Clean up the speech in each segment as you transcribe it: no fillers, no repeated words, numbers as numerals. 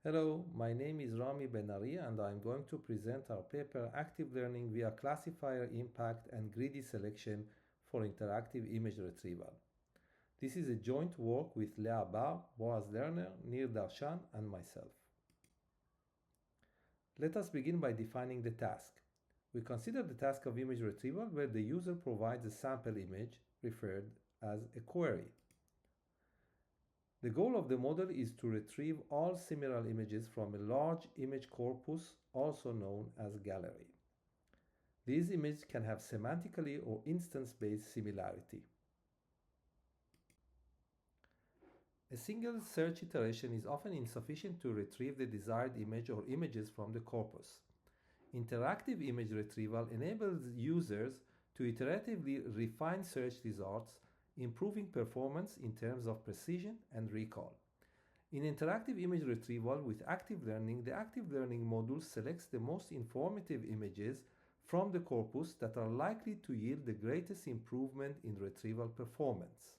Hello, my name is Ben-Ari and I'm going to present our paper Active Learning via Classifier Impact and Greedy Selection for Interactive Image Retrieval. This is a joint work with Lea Bar, Boaz Lerner, Nir Darshan and myself. Let us begin by defining the task. We consider the task of image retrieval where the user provides a sample image, referred as a query. The goal of the model is to retrieve all similar images from a large image corpus, also known as gallery. These images can have semantically or instance-based similarity. A single search iteration is often insufficient to retrieve the desired image or images from the corpus. Interactive image retrieval enables users to iteratively refine search results, improving performance in terms of precision and recall. In interactive image retrieval with active learning, the active learning module selects the most informative images from the corpus that are likely to yield the greatest improvement in retrieval performance.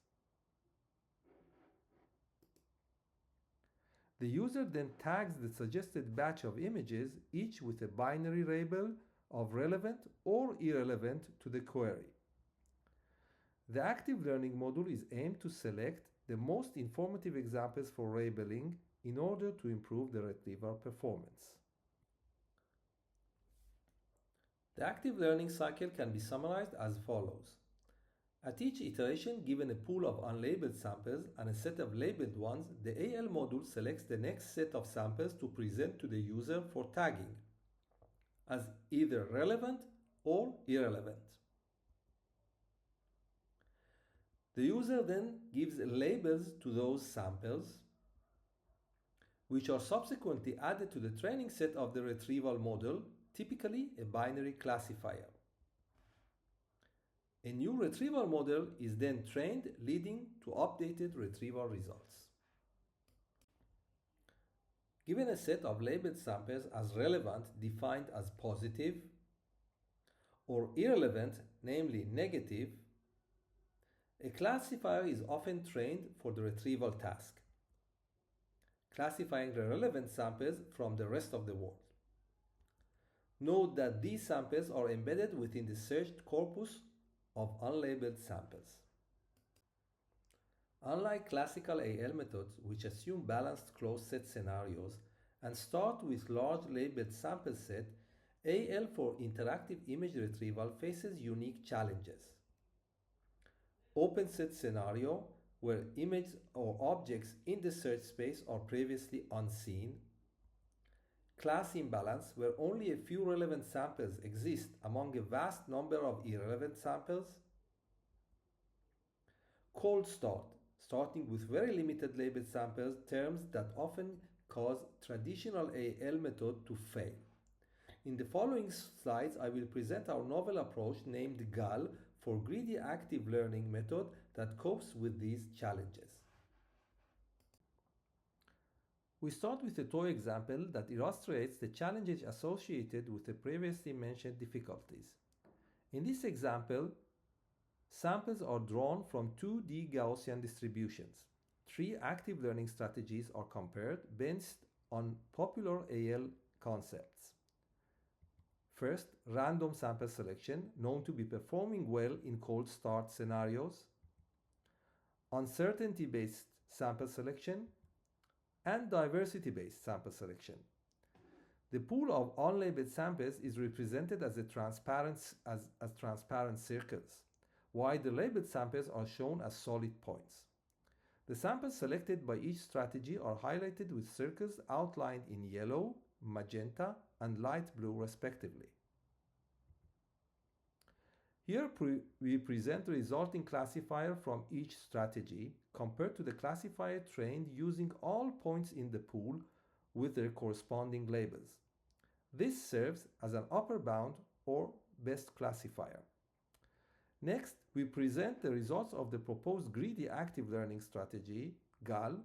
The user then tags the suggested batch of images, each with a binary label of relevant or irrelevant to the query. The active learning module is aimed to select the most informative examples for labeling in order to improve the retrieval performance. The active learning cycle can be summarized as follows. At each iteration, given a pool of unlabeled samples and a set of labeled ones, the AL module selects the next set of samples to present to the user for tagging as either relevant or irrelevant. The user then gives labels to those samples, which are subsequently added to the training set of the retrieval model, typically a binary classifier. A new retrieval model is then trained, leading to updated retrieval results. Given a set of labeled samples as relevant, defined as positive, or irrelevant, namely negative, a classifier is often trained for the retrieval task, classifying the relevant samples from the rest of the world. Note that these samples are embedded within the searched corpus of unlabeled samples. Unlike classical AL methods, which assume balanced closed set scenarios and start with large labeled sample set, AL for interactive image retrieval faces unique challenges. Open set scenario, where images or objects in the search space are previously unseen. Class imbalance, where only a few relevant samples exist among a vast number of irrelevant samples. Cold start, starting with very limited labeled samples, terms that often cause traditional AL method to fail. In the following slides, I will present our novel approach named GAL for greedy active learning method that copes with these challenges. We start with a toy example that illustrates the challenges associated with the previously mentioned difficulties. In this example, samples are drawn from 2D Gaussian distributions. Three active learning strategies are compared based on popular AL concepts. First, random sample selection, known to be performing well in cold start scenarios. Uncertainty-based sample selection, and diversity-based sample selection. The pool of unlabeled samples is represented as transparent circles, while the labeled samples are shown as solid points. The samples selected by each strategy are highlighted with circles outlined in yellow, magenta, and light blue respectively. Here we present the resulting classifier from each strategy compared to the classifier trained using all points in the pool with their corresponding labels. This serves as an upper bound or best classifier. Next, we present the results of the proposed greedy active learning strategy, GAL.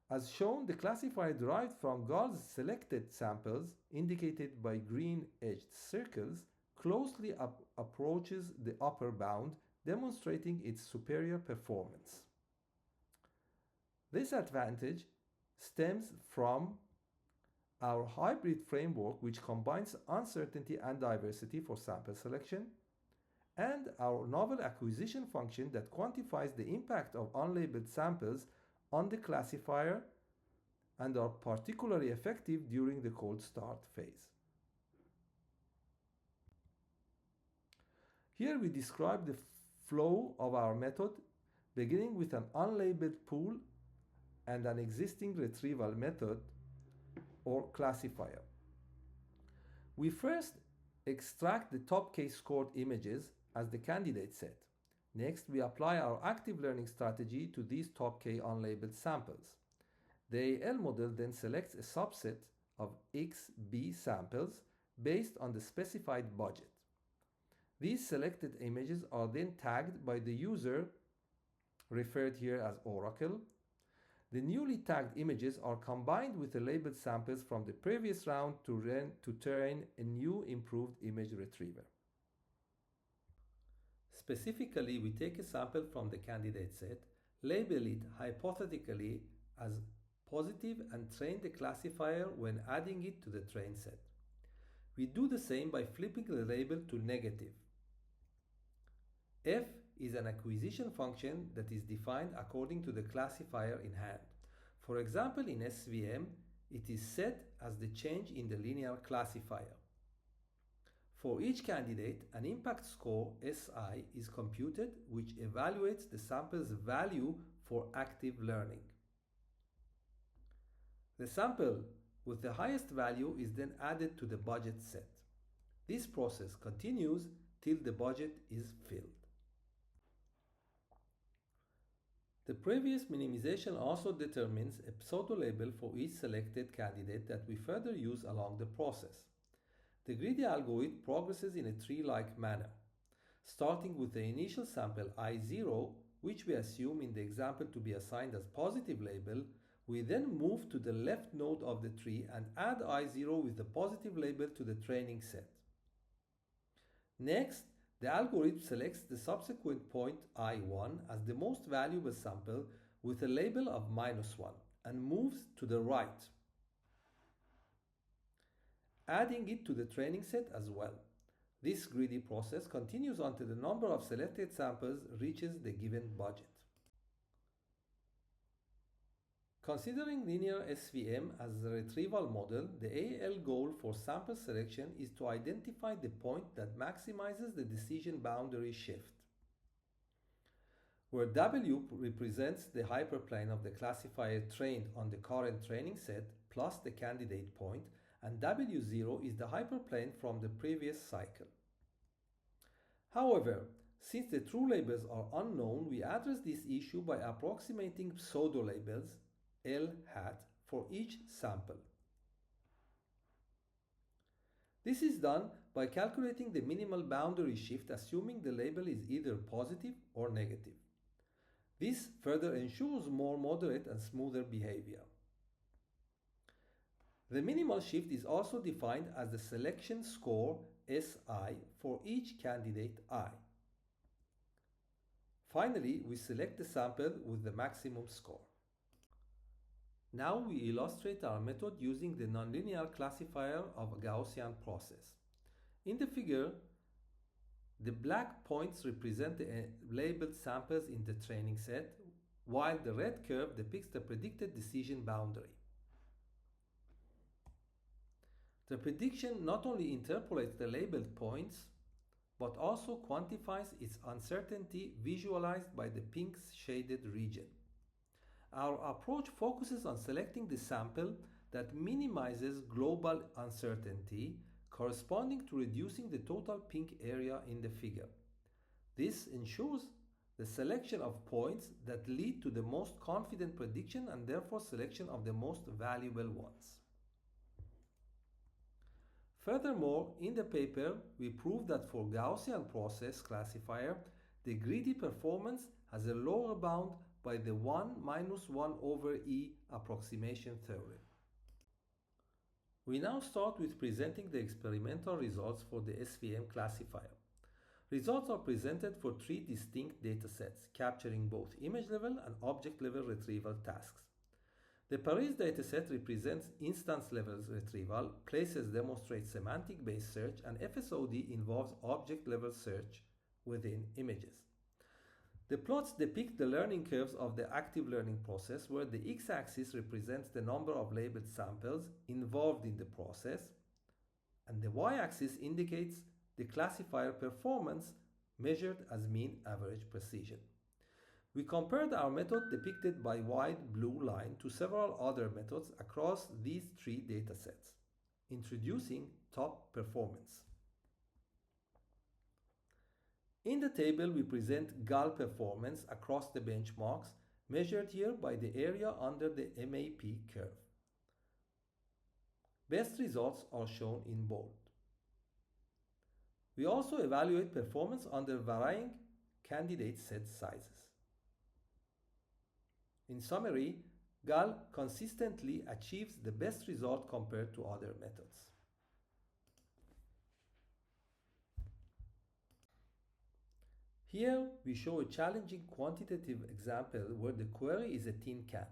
As shown, the classifier derived from GAL's selected samples, indicated by green-edged circles, closely approaches the upper bound, demonstrating its superior performance. This advantage stems from our hybrid framework, which combines uncertainty and diversity for sample selection, and our novel acquisition function that quantifies the impact of unlabeled samples on the classifier and are particularly effective during the cold start phase. Here we describe the flow of our method, beginning with an unlabeled pool and an existing retrieval method or classifier. We first extract the top K-scored images as the candidate set. Next, we apply our active learning strategy to these top K unlabeled samples. The AL model then selects a subset of XB samples based on the specified budget. These selected images are then tagged by the user, referred here as Oracle. The newly tagged images are combined with the labeled samples from the previous round to train a new improved image retriever. Specifically, we take a sample from the candidate set, label it hypothetically as positive and train the classifier when adding it to the train set. We do the same by flipping the label to negative. F is an acquisition function that is defined according to the classifier in hand. For example, in SVM, it is set as the change in the linear classifier. For each candidate, an impact score SI is computed, which evaluates the sample's value for active learning. The sample with the highest value is then added to the budget set. This process continues till the budget is filled. The previous minimization also determines a pseudo-label for each selected candidate that we further use along the process. The greedy algorithm progresses in a tree-like manner, starting with the initial sample I0, which we assume in the example to be assigned as positive label. We then move to the left node of the tree and add I0 with the positive label to the training set. Next, the algorithm selects the subsequent point I1 as the most valuable sample with a label of -1 and moves to the right, adding it to the training set as well. This greedy process continues until the number of selected samples reaches the given budget. Considering linear SVM as a retrieval model, the AL goal for sample selection is to identify the point that maximizes the decision boundary shift, where W represents the hyperplane of the classifier trained on the current training set plus the candidate point, and W0 is the hyperplane from the previous cycle. However, since the true labels are unknown, we address this issue by approximating pseudo-labels L hat for each sample. This is done by calculating the minimal boundary shift, assuming the label is either positive or negative. This further ensures more moderate and smoother behavior. The minimal shift is also defined as the selection score SI for each candidate I. Finally, we select the sample with the maximum score. Now we illustrate our method using the nonlinear classifier of a Gaussian process. In the figure, the black points represent the labeled samples in the training set, while the red curve depicts the predicted decision boundary. The prediction not only interpolates the labeled points, but also quantifies its uncertainty visualized by the pink shaded region. Our approach focuses on selecting the sample that minimizes global uncertainty, corresponding to reducing the total pink area in the figure. This ensures the selection of points that lead to the most confident prediction and therefore selection of the most valuable ones. Furthermore, in the paper, we prove that for Gaussian process classifier, the greedy performance has a lower bound by the 1 - 1 over E approximation theorem. We now start with presenting the experimental results for the SVM classifier. Results are presented for 3 distinct datasets, capturing both image level and object level retrieval tasks. The Paris dataset represents instance-level retrieval, places demonstrate semantic-based search, and FSOD involves object-level search within images. The plots depict the learning curves of the active learning process, where the x-axis represents the number of labeled samples involved in the process, and the y-axis indicates the classifier performance measured as mean average precision. We compared our method depicted by wide blue line to several other methods across these three datasets, introducing top performance. In the table, we present GAL performance across the benchmarks, measured here by the area under the MAP curve. Best results are shown in bold. We also evaluate performance under varying candidate set sizes. In summary, GAL consistently achieves the best result compared to other methods. Here we show a challenging quantitative example where the query is a tin can.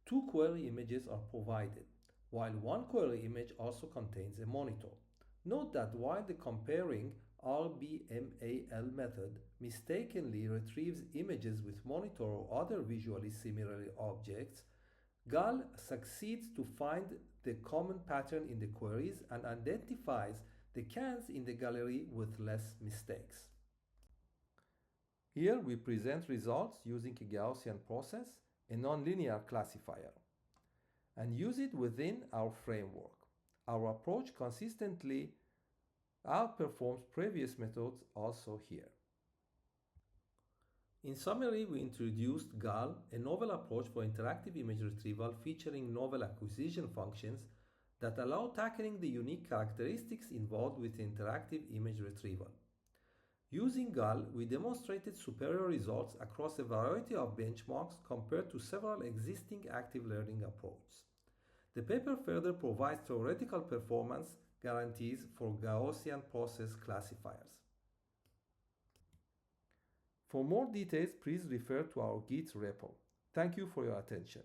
Two query images are provided, while one query image also contains a monitor. Note that while the comparing RBMAL method mistakenly retrieves images with monitor or other visually similar objects, GAL succeeds to find the common pattern in the queries and identifies the cans in the gallery with less mistakes. Here we present results using a Gaussian process, a nonlinear classifier, and use it within our framework. Our approach consistently outperforms previous methods also here. In summary, we introduced GAL, a novel approach for interactive image retrieval featuring novel acquisition functions that allow tackling the unique characteristics involved with interactive image retrieval. Using GAL, we demonstrated superior results across a variety of benchmarks compared to several existing active learning approaches. The paper further provides theoretical performance guarantees for Gaussian process classifiers. For more details, please refer to our Git repo. Thank you for your attention.